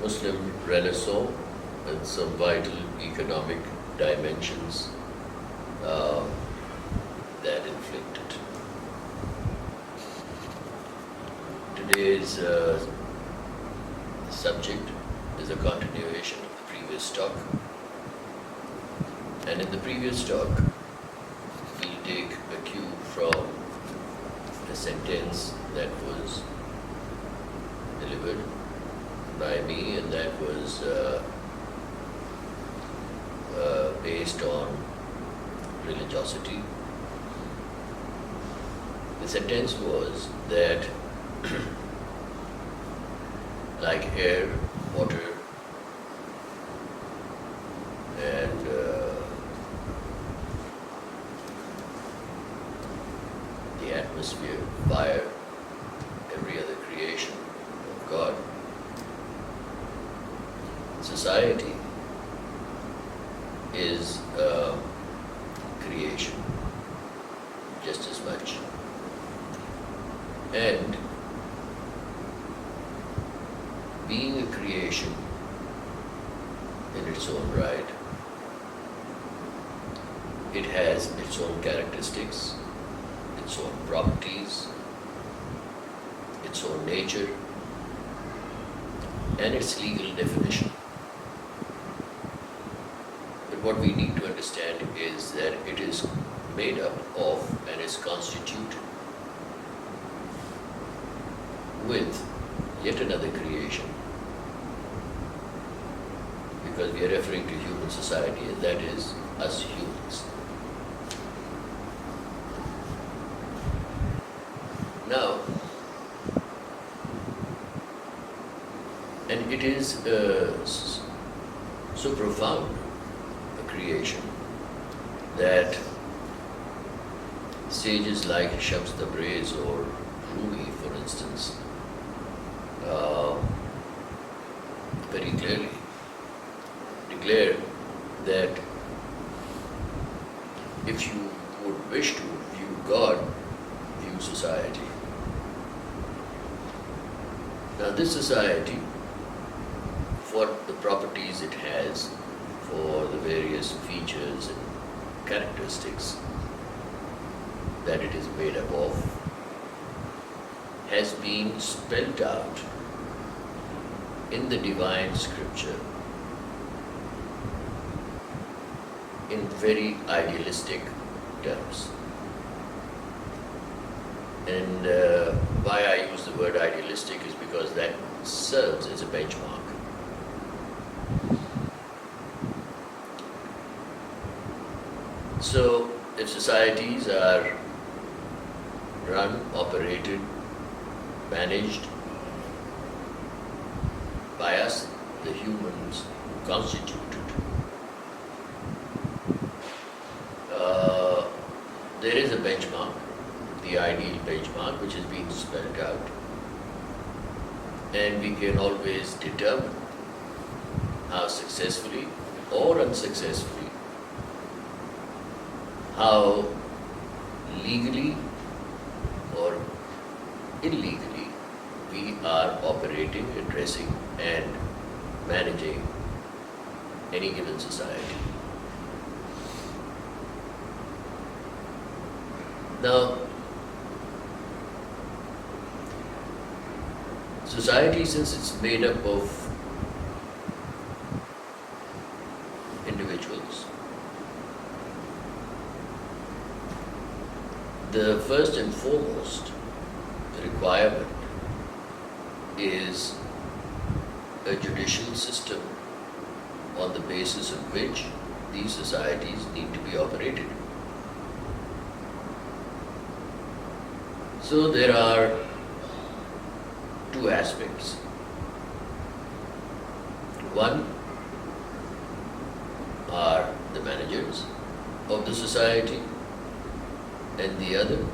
Muslim Renaissance and some vital economic dimensions uh, that inflicted. Today's subject is a continuation of the previous talk, and in the previous talk, we'll take a cue from a sentence that was delivered by me, and that was based on religiosity. The sentence was that like air, water, and the atmosphere, fire, every other creation of God, society is a creation just as much. And being a creation in its own right, it has its own characteristics, its own properties, its own nature, and its legal definition. But what we need to understand is that it is made up of and is constituted with yet another creation, because we are referring to human society, and that is us humans. Now, and it is so profound a creation that sages like Shams Tabriz or Rumi, for instance, very clearly declare that if you would wish to view God, view society. Now this society, for the properties it has, for the various features and characteristics that it is made up of, has been spelled out in the divine scripture in very idealistic terms. And why I use the word idealistic is because that serves as a benchmark. So, if societies are run, operated, managed by us, the humans who constitute it, there is a benchmark, the ideal benchmark, which is being spelled out, and we can always determine how successfully or unsuccessfully, how legally or illegally we are operating, addressing and managing any given society. Now, society, since it's made up of individuals, the first and foremost requirement is a judicial system on the basis of which these societies need to be operated. So there are two aspects. One are the managers of the society, and the other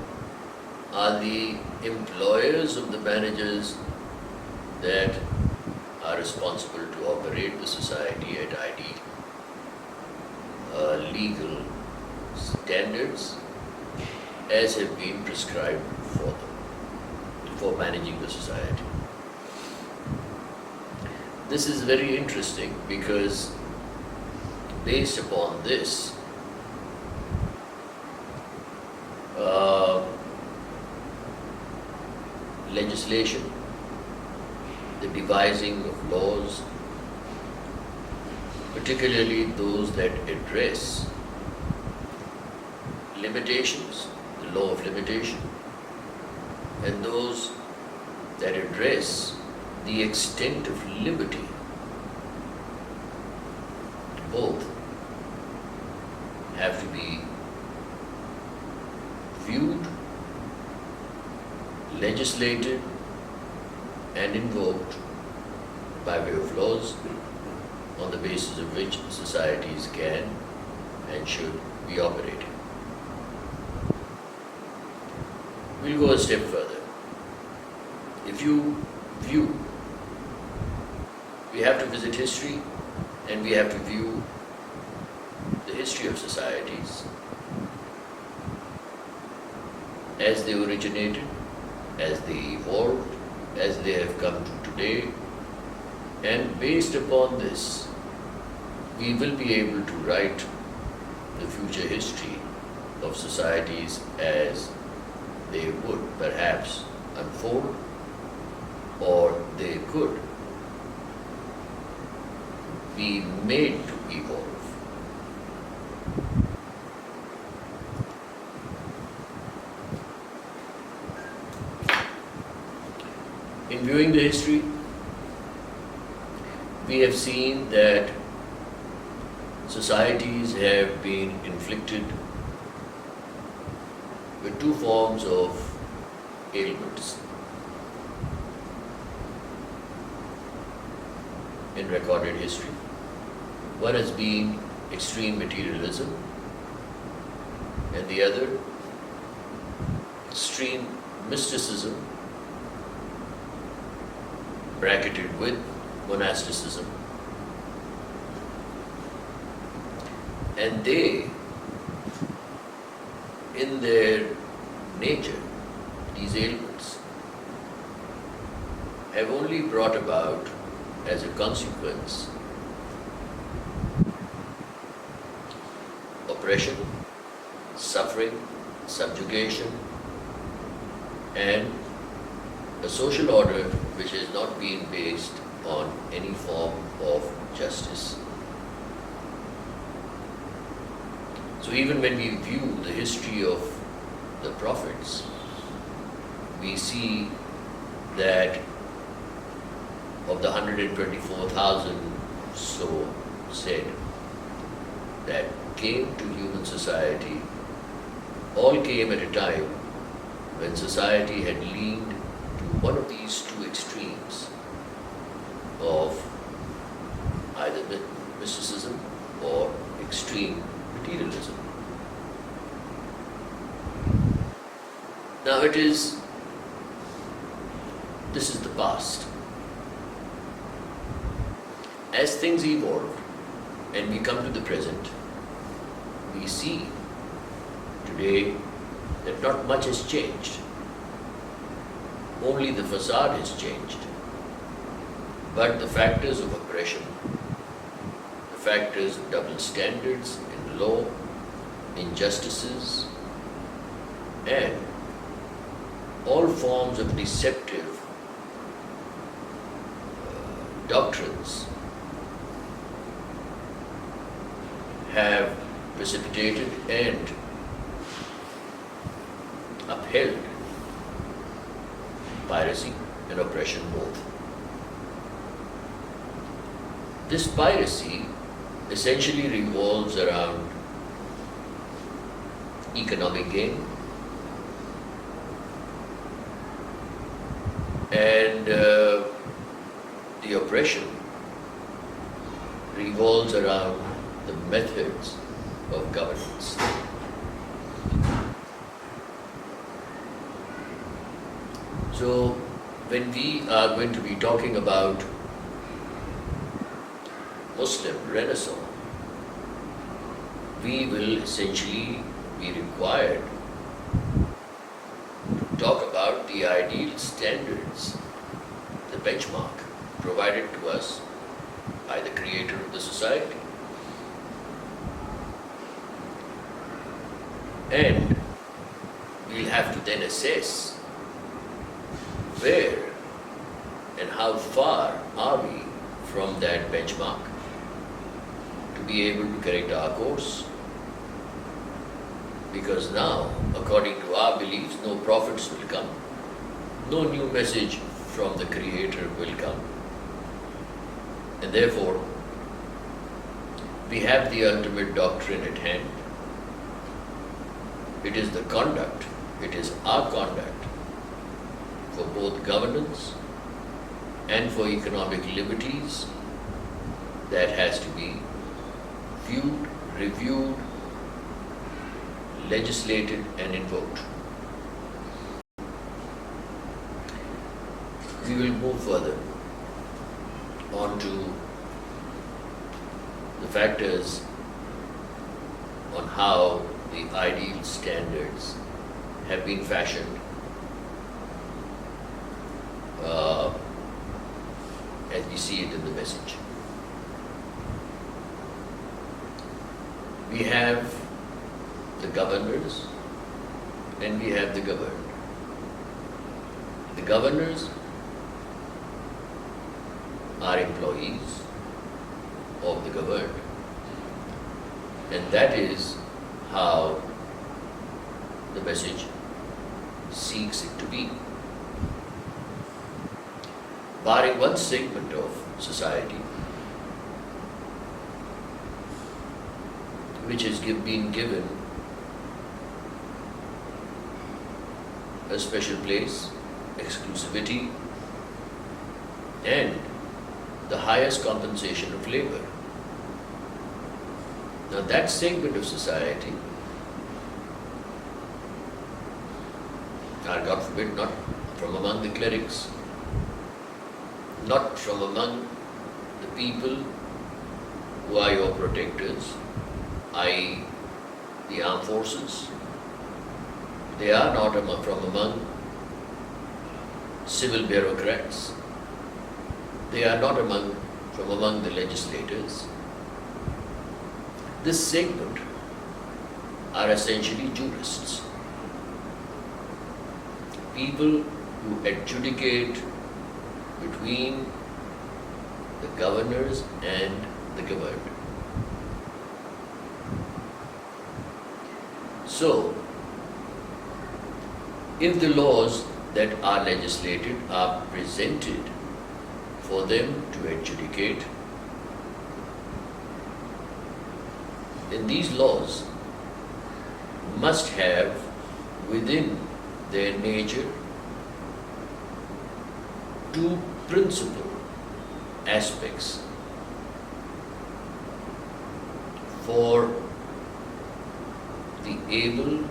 are the employers of the managers that are responsible to operate the society at ideal legal standards as have been prescribed for them, for managing the society. This is very interesting because based upon this, legislation, the devising of laws, particularly those that address limitations, the law of limitation, and those that address the extent of liberty, both have to be viewed, legislated, and invoked by way of laws on the basis of which societies can and should be operating. We'll go a step further. If you view, we have to visit history and we have to view the history of societies as they originated, as they evolved, as they have come to today, and based upon this, we will be able to write the future history of societies as they would perhaps unfold, or they could be made to evolve. In viewing the history, we have seen that societies have been inflicted with two forms of ailments in recorded history. One has been extreme materialism, and the other extreme mysticism, bracketed with monasticism. And they, in their nature, these ailments, have only brought about as a consequence oppression, suffering, subjugation, and a social order which has not been based on any form of justice. So even when we view the history of the prophets, we see that of the 124,000 so said that came to human society, all came at a time when society had leaned to one of these two extremes of either mysticism or extreme materialism. Now this is the past. As things evolve and we come to the present, we see today that not much has changed. Only the facade has changed. But the factors of oppression, the factors of double standards in law, injustices, and all forms of deceptive doctrines have precipitated and upheld piracy and oppression both. This piracy essentially revolves around economic gain and the oppression revolves around the methods of governance. So when we are going to be talking about Muslim Renaissance, we will essentially be required to talk about the ideal standards, the benchmark provided to us by the creator of the society. And we'll have to then assess where and how far are we from that benchmark to be able to correct our course. Because now, according to our beliefs, no prophets will come, no new message from the Creator will come. And therefore, we have the ultimate doctrine at hand. It is the conduct, it is our conduct for both governance and for economic liberties that has to be viewed, reviewed, legislated and invoked. We will move further on to the factors on how the ideal standards have been fashioned as we see it in the message. We have the governors and we have the governed. The governors are employees of the governed, and that is how the message seeks it to be. Barring one segment of society which has been given a special place, exclusivity, and the highest compensation of labor. Now that segment of society are, God forbid, not from among the clerics, not from among the people who are your protectors, i.e. the armed forces. They are not from among civil bureaucrats. They are not from among the legislators. This segment are essentially jurists, people who adjudicate between the governors and the governed. So, if the laws that are legislated are presented for them to adjudicate, then these laws must have within their nature two principal aspects for the able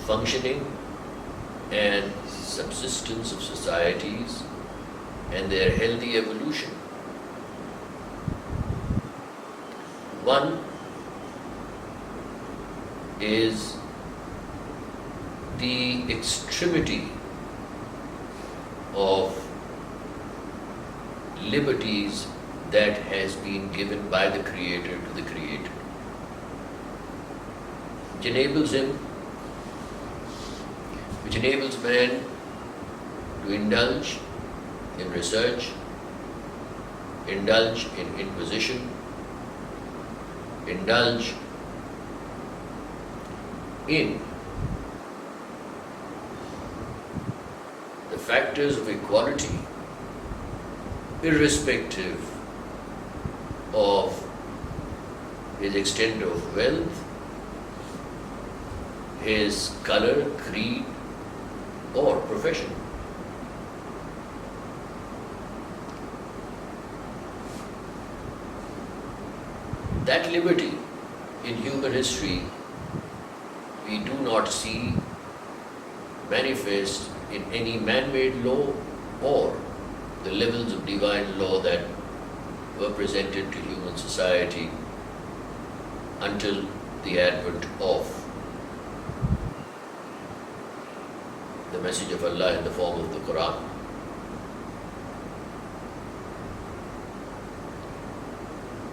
functioning and subsistence of societies and their healthy evolution. One is the extremity of liberties that has been given by the Creator to the created, which enables man to indulge in research, indulge in inquisition, indulge in the factors of equality, irrespective of his extent of wealth, his color, creed, or profession. That liberty in human history we do not see manifest in any man-made law or the levels of divine law that were presented to human society until the advent of the message of Allah in the form of the Quran.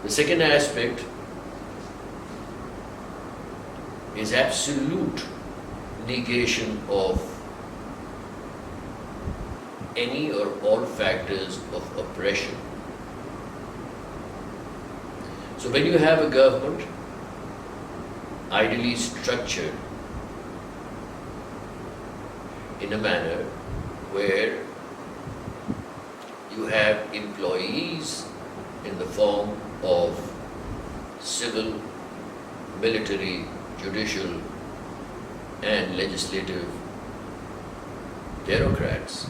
The second aspect is absolute negation of any or all factors of oppression. So when you have a government ideally structured in a manner where you have employees in the form of civil, military, judicial, and legislative bureaucrats.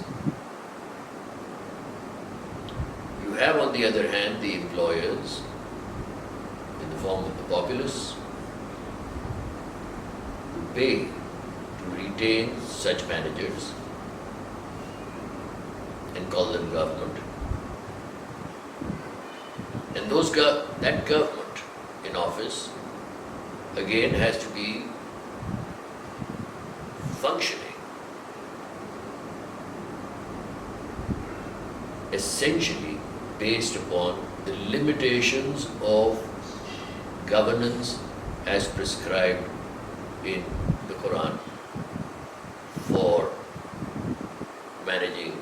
You have, on the other hand, the employers in the form of the populace who pay to retain such managers and call them government. And that government in office again has to be functioning essentially based upon the limitations of governance as prescribed in the Quran for managing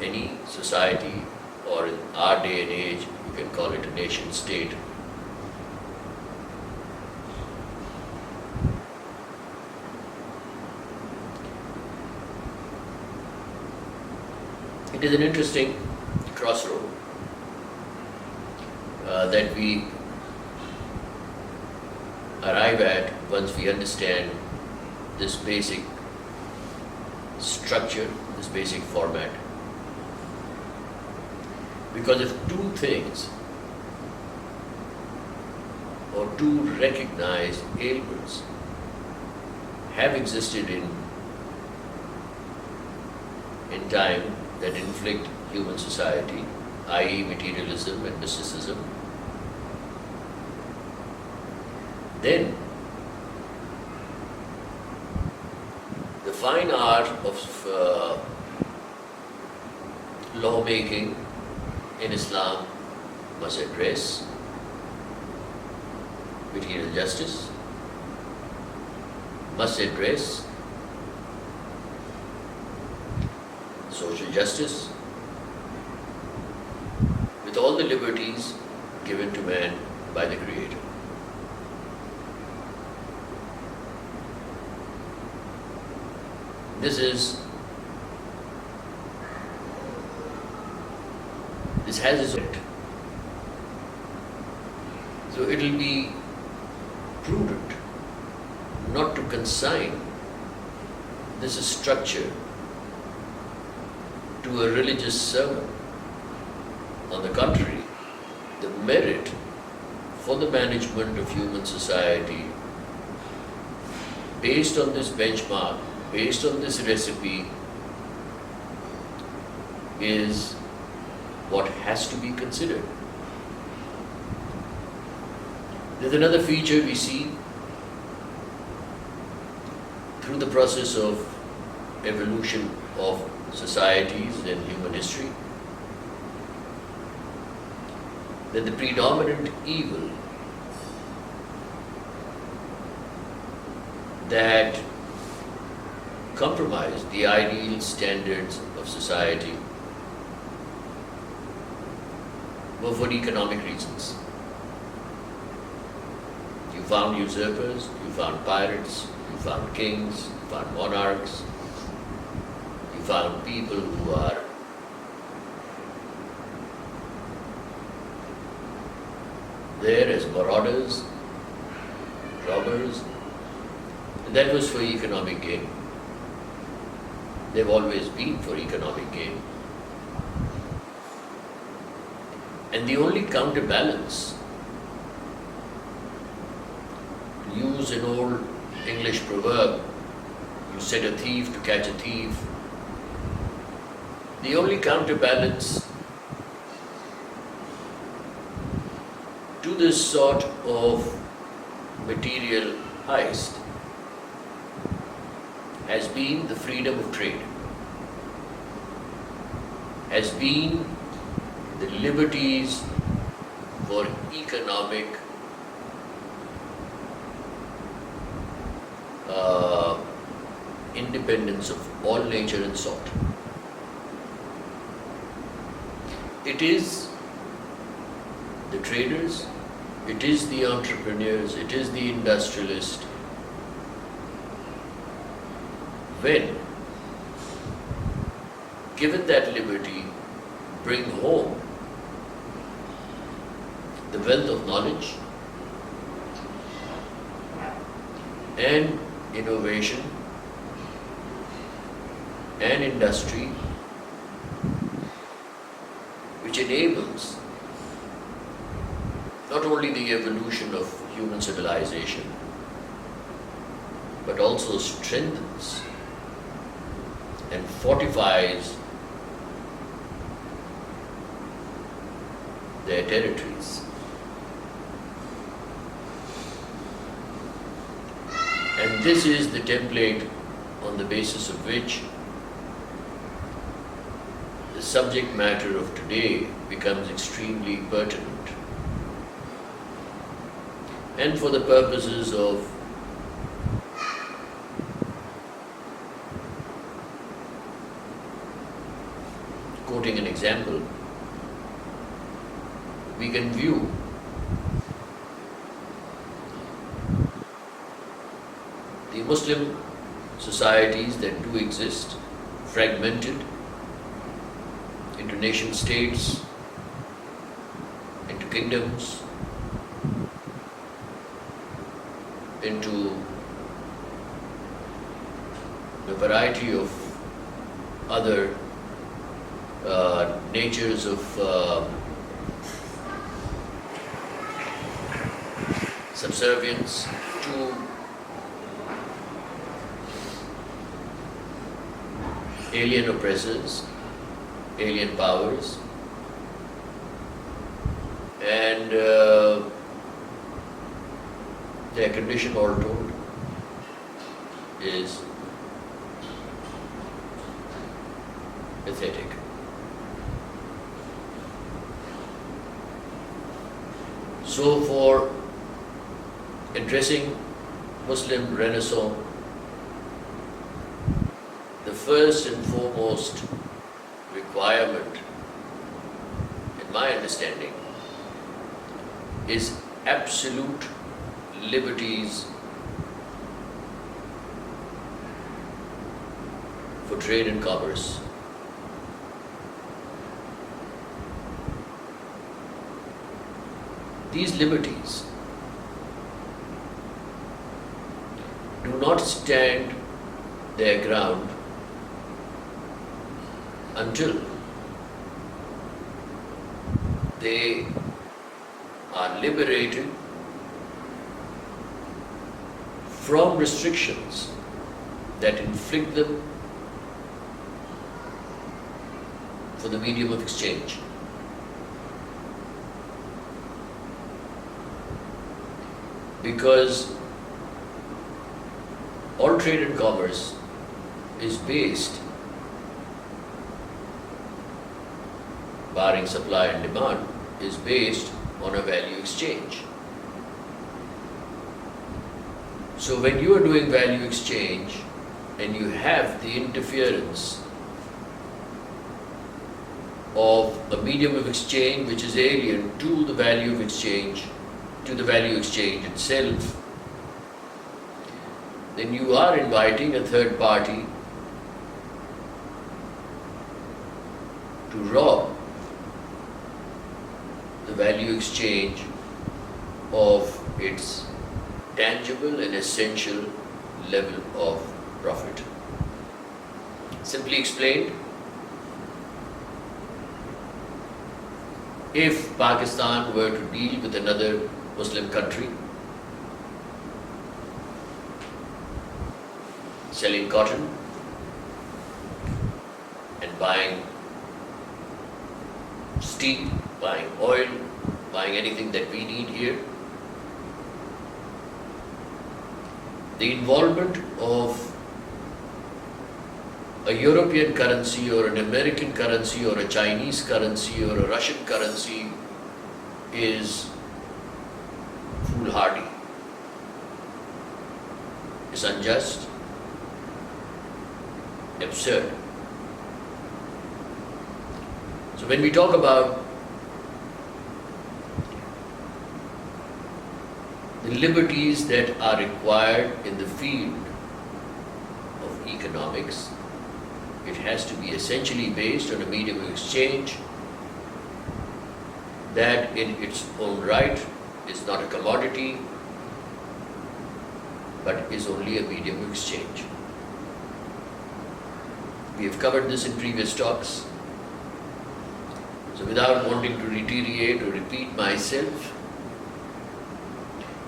any society, or in our day and age, you can call it a nation state. It is an interesting crossroad that we arrive at once we understand this basic structure, this basic format. Because if two things or two recognized ailments have existed in time that inflict human society, i.e. materialism and mysticism, then the fine art of lawmaking in Islam must address material justice, must address social justice with all the liberties given to man by the Creator. This has its effect. So it will be prudent not to consign this structure to a religious sermon. On the contrary, the merit for the management of human society based on this benchmark, based on this recipe, is what has to be considered. There's another feature we see through the process of evolution of societies and human history, that the predominant evil that compromise the ideal standards of society were for economic reasons. You found usurpers, you found pirates, you found kings, you found monarchs, you found people who are there as marauders, robbers, and that was for economic gain. They've always been for economic gain. And the only counterbalance, to use an old English proverb, you set a thief to catch a thief. The only counterbalance to this sort of material heist has been the freedom of trade, has been the liberties for economic independence of all nature and sort. It is the traders, it is the entrepreneurs, it is the industrialist. When given that liberty, bring home the wealth of knowledge and innovation and industry, which enables not only the evolution of human civilization, but also strengthens and fortifies their territories. And this is the template on the basis of which the subject matter of today becomes extremely pertinent. And for the purposes of quoting an example, we can view the Muslim societies that do exist, fragmented into nation states, into kingdoms, into a variety of other natures of subservience to alien oppressors, alien powers, and their condition, all told, is pathetic. So for addressing Muslim Renaissance, the first and foremost requirement, in my understanding, is absolute liberties for trade and commerce. These liberties do not stand their ground until they are liberated from restrictions that inflict them for the medium of exchange. Because all trade and commerce is based, barring supply and demand, is based on a value exchange. So when you are doing value exchange and you have the interference of a medium of exchange which is alien to the value of exchange, to the value exchange itself, then you are inviting a third party to rob the value exchange of its tangible and essential level of profit. Simply explained, if Pakistan were to deal with another Muslim country, selling cotton and buying steel, buying oil, buying anything that we need here, the involvement of a European currency or an American currency or a Chinese currency or a Russian currency is foolhardy, is unjust, absurd. So when we talk about the liberties that are required in the field of economics, it has to be essentially based on a medium of exchange that in its own right is not a commodity but is only a medium of exchange. We have covered this in previous talks. So without wanting to reiterate or repeat myself,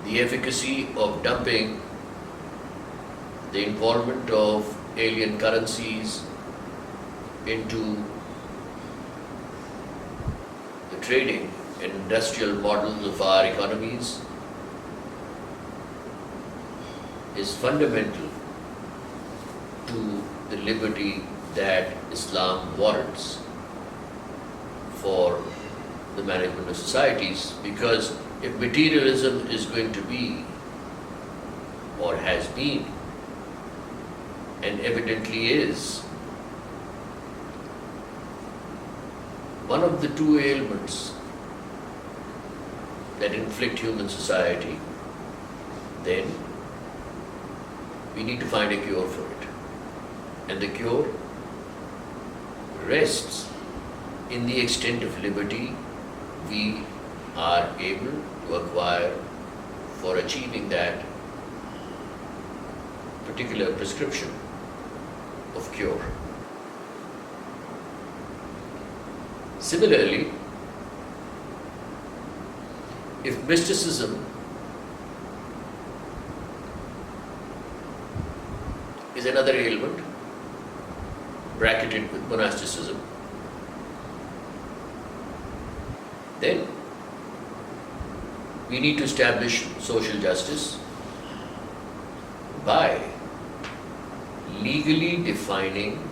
the efficacy of dumping the involvement of alien currencies into the trading and industrial models of our economies is fundamental to the liberty that Islam warrants for the management of societies, because if materialism is going to be or has been and evidently is one of the two ailments that inflict human society, then we need to find a cure for it. And the cure rests in the extent of liberty we are able to acquire for achieving that particular prescription of cure. Similarly, if mysticism is another ailment, bracketed with monasticism, then we need to establish social justice by legally defining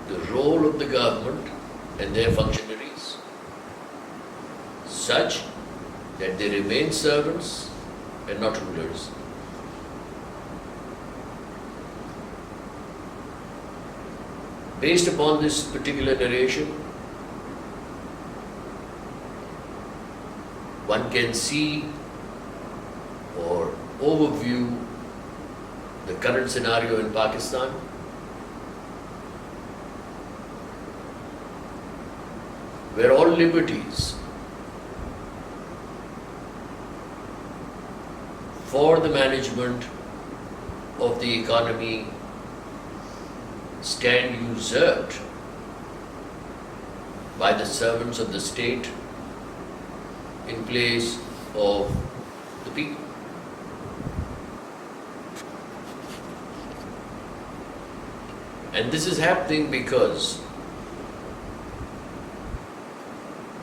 the role of the government and their functionaries such that they remain servants and not rulers. Based upon this particular narration, one can see or overview the current scenario in Pakistan, where all liberties for the management of the economy stand usurped by the servants of the state in place of the people. And this is happening because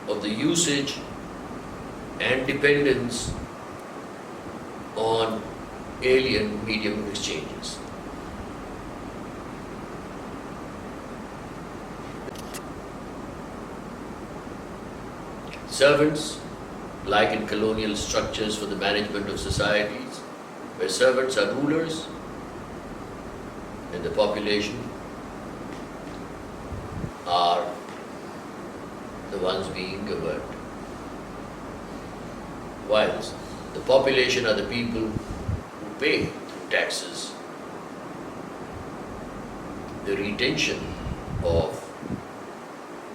of the usage and dependence on alien medium of exchanges. Servants, like in colonial structures for the management of societies, where servants are rulers and the population are the ones being governed. Whilst the population are the people who pay through taxes the retention of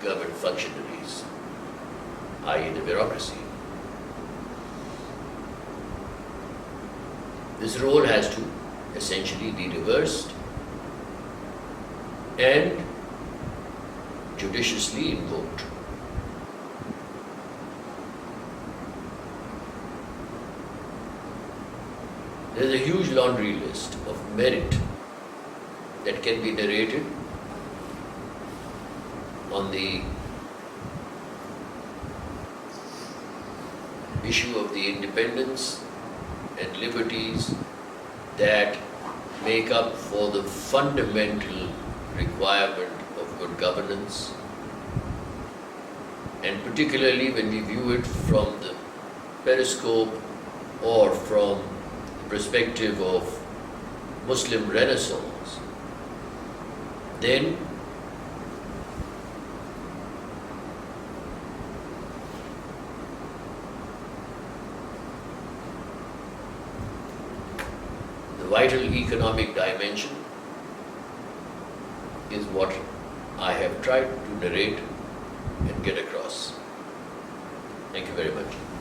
government functionaries, i.e. the bureaucracy. This role has to essentially be reversed and judiciously invoked. There is a huge laundry list of merit that can be narrated on the issue of the independence and liberties that make up for the fundamental requirement of good governance and particularly when we view it from the periscope or from the perspective of Muslim Renaissance, then the vital economic dimension is what I have tried to narrate and get across. Thank you very much.